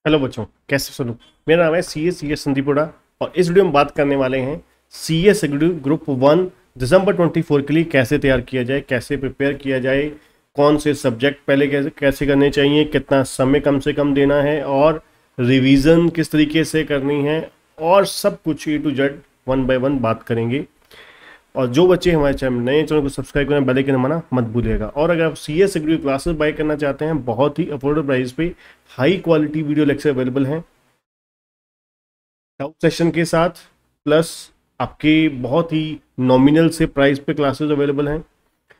Hello बच्चों, कैसे सुनो। मेरा नाम है सी एस संदीपुरा और इस वीडियो में बात करने वाले हैं सी एस ग्रुप 1 दिसंबर 24 के लिए कैसे तैयार किया जाए, कैसे प्रिपेयर किया जाए, कौन से सब्जेक्ट पहले कैसे कैसे करने चाहिए, कितना समय कम से कम देना है और रिवीजन किस तरीके से करनी है और सब कुछ A to Z one by one बात करेंगे। और जो बच्चे हमारे चैनल को सब्सक्राइब करना, बेल आइकन दबाना मत भूलिएगा। और अगर आप C S agri classes buy करना चाहते हैं, बहुत ही अफोर्डेबल प्राइस पे high quality video lecture available हैं डाउट सेशन के साथ, प्लस आपके बहुत ही नॉमिनल से प्राइस पे क्लासेस अवेलेबल हैं।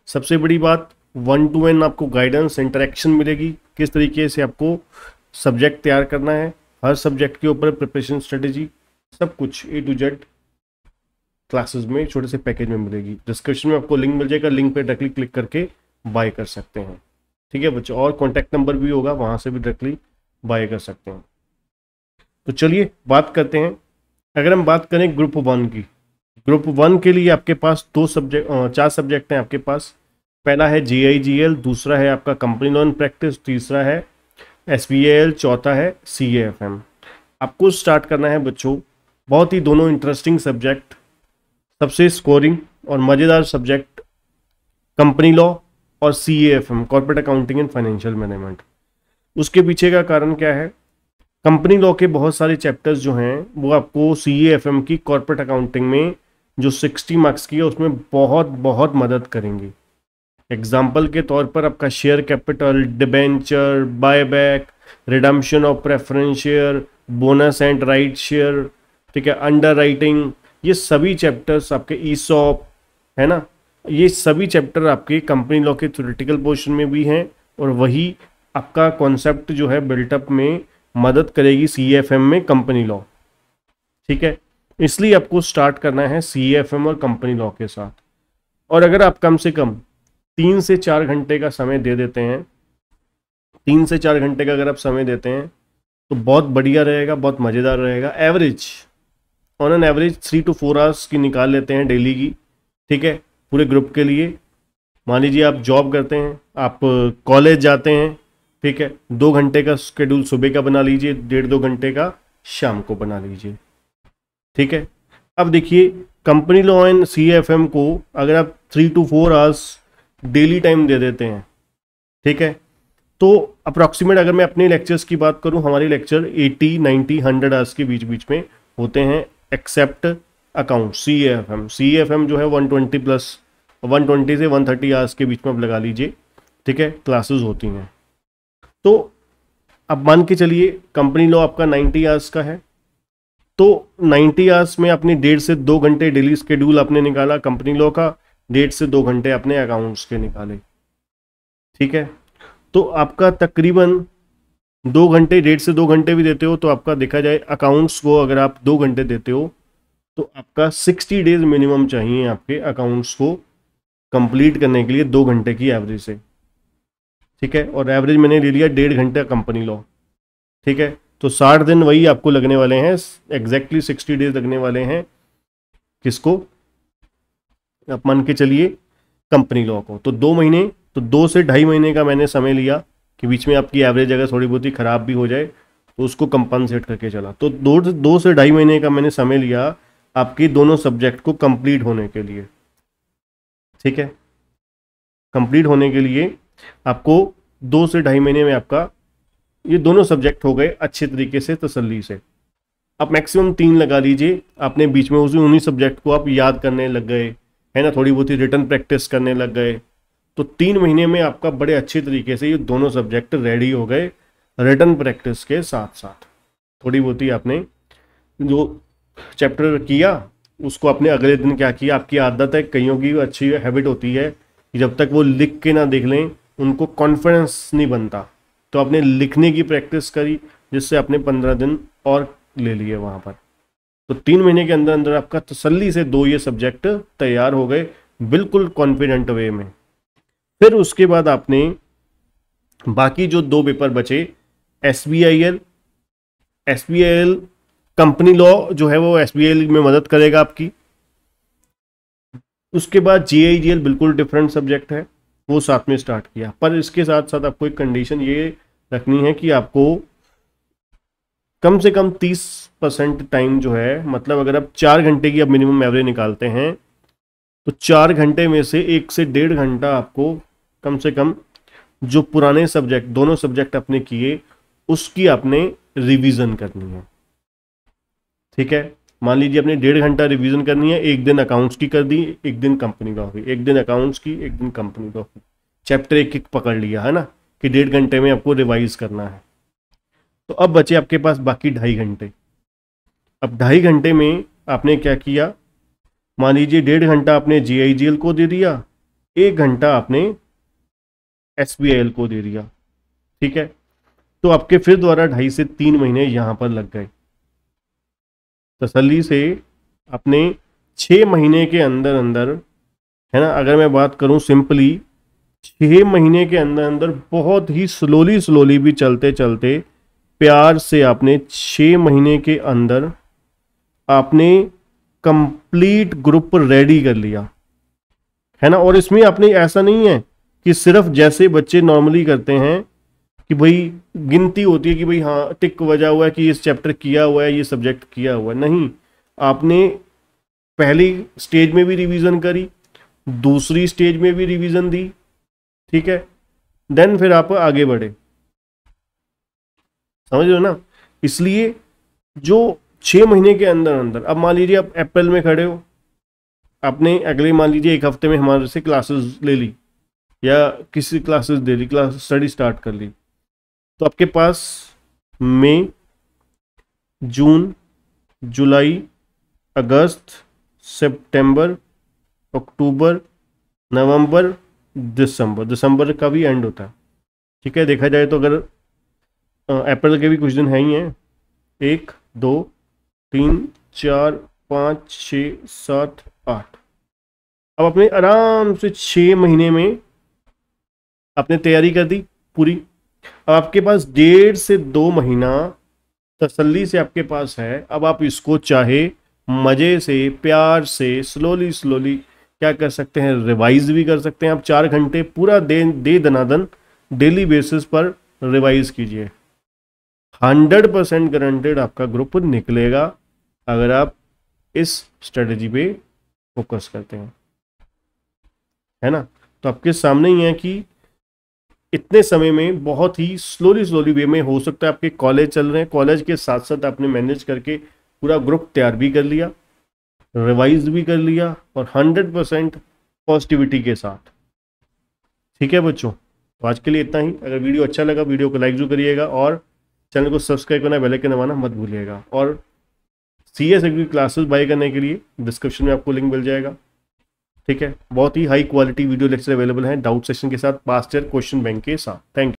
सबसे बड़ी बात, 1-to-1 आपको गाइडेंस इंटरेक्शन मिलेगी, किस तरीके से आपको सब्जेक्ट तैयार करना है, हर सब्जेक्ट के ऊपर प्रिपरेशन स्ट्रेटेजी, सब कुछ ए टू जेड क्लासेस में छोटे से पैकेज में मिलेगी। डिस्क्रिप्शन में आपको लिंक मिल जाएगा, लिंक पे डायरेक्टली क्लिक करके बाय कर सकते हैं। ठीक है बच्चों, और कॉन्टैक्ट नंबर भी होगा, वहां से भी डायरेक्टली बाय कर सकते हैं। तो चलिए बात करते हैं। अगर हम बात करें ग्रुप 1 की, ग्रुप 1 के लिए आपके पास 4 सब्जेक्ट हैं आपके पास। पहला है GIGL, दूसरा है आपका कंपनी लॉ एंड प्रैक्टिस, तीसरा है SBAL, चौथा है CAFM। आपको स्टार्ट करना है बच्चों, बहुत ही दोनों इंटरेस्टिंग सब्जेक्ट, सबसे स्कोरिंग और मज़ेदार सब्जेक्ट कंपनी लॉ और CAFM, corporate accounting and financial management. उसके पीछे का कारण क्या है, कंपनी लॉ के बहुत सारे चैप्टर्स जो हैं वो आपको CAFM की कॉर्पोरेट अकाउंटिंग में जो 60 मार्क्स की है उसमें बहुत बहुत मदद करेंगी। एग्जाम्पल के तौर पर आपका share capital, debenture, buyback, redemption of preference share, bonus and right share, ठीक है, अंडर राइटिंग, ये सभी चैप्टर्स आपके ESOP है ना, ये सभी चैप्टर आपके कंपनी लॉ के थ्योरेटिकल पोर्शन में भी हैं और वही आपका कॉन्सेप्ट जो है बिल्टअप में मदद करेगी CAFM में कंपनी लॉ। ठीक है, इसलिए आपको स्टार्ट करना है CAFM और कंपनी लॉ के साथ। और अगर आप कम से कम 3 से 4 घंटे का समय दे देते हैं, 3 से 4 घंटे का अगर आप समय देते हैं तो बहुत बढ़िया रहेगा, बहुत मज़ेदार रहेगा। Average on an average 3 to 4 hours की निकाल लेते हैं डेली की। ठीक है, पूरे ग्रुप के लिए। मान लीजिए आप जॉब करते हैं, आप कॉलेज जाते हैं, ठीक है, 2 घंटे का शेड्यूल सुबह का बना लीजिए, 1.5-2 घंटे का शाम को बना लीजिए। ठीक है, अब देखिए कंपनी लॉ एंड CAFM को अगर आप 3 to 4 आवर्स डेली टाइम दे देते हैं, ठीक है, तो अप्रॉक्सीमेट अगर मैं अपने लेक्चर्स की बात करूं, हमारे लेक्चर 80, 90, 100 आवर्स के बीच बीच में होते हैं, एक्सेप्ट अकाउंट CAFM जो है 120 प्लस 120 से 130 आवर्स के बीच में आप लगा लीजिए। ठीक है, क्लासेस होती हैं। तो अब मान के चलिए कंपनी लॉ आपका 90 आवर्स का है, तो 90 आवर्स में अपनी 1.5 से 2 घंटे डेली स्केड्यूल आपने निकाला कंपनी लॉ का, 1.5 से 2 घंटे अपने अकाउंट्स के निकाले। ठीक है, तो आपका तकरीबन 2 घंटे, 1.5 से 2 घंटे भी देते हो तो आपका देखा जाए अकाउंट्स को अगर आप 2 घंटे देते हो तो आपका 60 डेज मिनिमम चाहिए आपके अकाउंट्स को कंप्लीट करने के लिए 2 घंटे की एवरेज से। ठीक है, और एवरेज मैंने ले लिया 1.5 घंटे कंपनी लॉ। ठीक है, तो 60 दिन वही आपको लगने वाले हैं, एग्जैक्टली 60 डेज लगने वाले हैं। किसको? आप मान के चलिए कंपनी लॉ को। तो 2 महीने, तो 2 से 2.5 महीने का मैंने समय लिया कि बीच में आपकी एवरेज अगर थोड़ी बहुत ही ख़राब भी हो जाए तो उसको कंपनसेट करके चला। तो 2 से 2.5 महीने का मैंने समय लिया आपकी दोनों सब्जेक्ट को कंप्लीट होने के लिए। ठीक है, कंप्लीट होने के लिए आपको 2 से 2.5 महीने में आपका ये दोनों सब्जेक्ट हो गए अच्छे तरीके से, तसल्ली से। आप मैक्सिमम 3 लगा लीजिए, आपने बीच में उन्हीं सब्जेक्ट को आप याद करने लग गए, है ना, थोड़ी बहुत ही रिटर्न प्रैक्टिस करने लग गए, तो 3 महीने में आपका बड़े अच्छे तरीके से ये दोनों सब्जेक्ट रेडी हो गए रिटर्न प्रैक्टिस के साथ साथ। थोड़ी बहुत ही आपने जो चैप्टर किया उसको आपने अगले दिन क्या किया, आपकी आदत है, कईयों की अच्छी हैबिट होती है कि जब तक वो लिख के ना देख लें उनको कॉन्फिडेंस नहीं बनता, तो आपने लिखने की प्रैक्टिस करी जिससे आपने 15 दिन और ले लिए वहाँ पर। तो 3 महीने के अंदर अंदर आपका तसल्ली से 2 ये सब्जेक्ट तैयार हो गए बिल्कुल कॉन्फिडेंट वे में। फिर उसके बाद आपने बाकी जो 2 पेपर बचे, SBIL कंपनी लॉ जो है वो SBIL में मदद करेगा आपकी। उसके बाद GIGL बिल्कुल डिफरेंट सब्जेक्ट है, वो साथ में स्टार्ट किया, पर इसके साथ साथ आपको एक कंडीशन ये रखनी है कि आपको कम से कम 30% टाइम जो है, मतलब अगर आप 4 घंटे की आप मिनिमम एवरेज निकालते हैं तो 4 घंटे में से 1 से 1.5 घंटा आपको कम से कम जो पुराने सब्जेक्ट, दोनों सब्जेक्ट आपने किए उसकी आपने रिवीजन करनी है। ठीक है, मान लीजिए आपने 1.5 घंटा रिवीजन करनी है, एक दिन अकाउंट्स की कर दी, एक दिन कंपनी का हो गई, एक दिन अकाउंट्स की, एक दिन कंपनी का हो गई, चैप्टर एक पकड़ लिया है ना कि 1.5 घंटे में आपको रिवाइज करना है। तो अब बचे आपके पास बाकी 2.5 घंटे। अब 2.5 घंटे में आपने क्या किया, मान लीजिए 1.5 घंटा आपने GIGL को दे दिया, 1 घंटा आपने SBIL को दे दिया। ठीक है, तो आपके फिर दोबारा 2.5 से 3 महीने यहां पर लग गए। तसल्ली से अपने 6 महीने के अंदर अंदर, है ना, अगर मैं बात करूं सिंपली 6 महीने के अंदर अंदर बहुत ही स्लोली भी चलते चलते प्यार से आपने 6 महीने के अंदर आपने कंप्लीट ग्रुप रेडी कर लिया, है ना। और इसमें आपने ऐसा नहीं है कि सिर्फ जैसे बच्चे नॉर्मली करते हैं कि भाई गिनती होती है कि भाई हाँ टिक बजा हुआ है कि इस चैप्टर किया हुआ है, ये सब्जेक्ट किया हुआ है, नहीं, आपने पहली स्टेज में भी रिवीजन करी, दूसरी स्टेज में भी रिवीजन दी। ठीक है, देन फिर आप आगे बढ़े, समझ रहे हो ना। इसलिए जो 6 महीने के अंदर अंदर, अब मान लीजिए आप अप्रैल में खड़े हो, आपने अगले मान लीजिए 1 हफ्ते में हमारे से क्लासेस ले ली या किसी क्लासेस दे ली, क्लास स्टडी स्टार्ट कर ली, तो आपके पास मई, जून, जुलाई, अगस्त, सितंबर, अक्टूबर, नवंबर, दिसंबर का भी एंड होता है। ठीक है, देखा जाए तो अगर अप्रैल के भी कुछ दिन है ही हैं, 1 2 3 4 5 6 7 8, अब अपने आराम से 6 महीने में आपने तैयारी कर दी पूरी। अब आपके पास 1.5 से 2 महीना तसल्ली से आपके पास है। अब आप इसको चाहे मजे से, प्यार से, स्लोली क्या कर सकते हैं, रिवाइज भी कर सकते हैं। आप 4 घंटे पूरा दे दनादन डेली बेसिस पर रिवाइज कीजिए। 100% गारंटेड आपका ग्रुप निकलेगा अगर आप इस स्ट्रेटजी पे फोकस करते हैं, है ना। तो आपके सामने ही है कि इतने समय में बहुत ही स्लोली वे में, हो सकता है आपके कॉलेज चल रहे हैं, कॉलेज के साथ साथ आपने मैनेज करके पूरा ग्रुप तैयार भी कर लिया, रिवाइज भी कर लिया, और 100% पॉजिटिविटी के साथ। ठीक है बच्चों, तो आज के लिए इतना ही। अगर वीडियो अच्छा लगा वीडियो को लाइक जरूर करिएगा और चैनल को सब्सक्राइब करना, बेल आइकन दबाना मत भूलिएगा। और CS एग्री क्लासेस बाय करने के लिए डिस्क्रिप्शन में आपको लिंक मिल जाएगा। ठीक है, बहुत ही high quality video lecture available हैं डाउट सेशन के साथ, पास्ट ईयर क्वेश्चन बैंक के साथ। Thank you.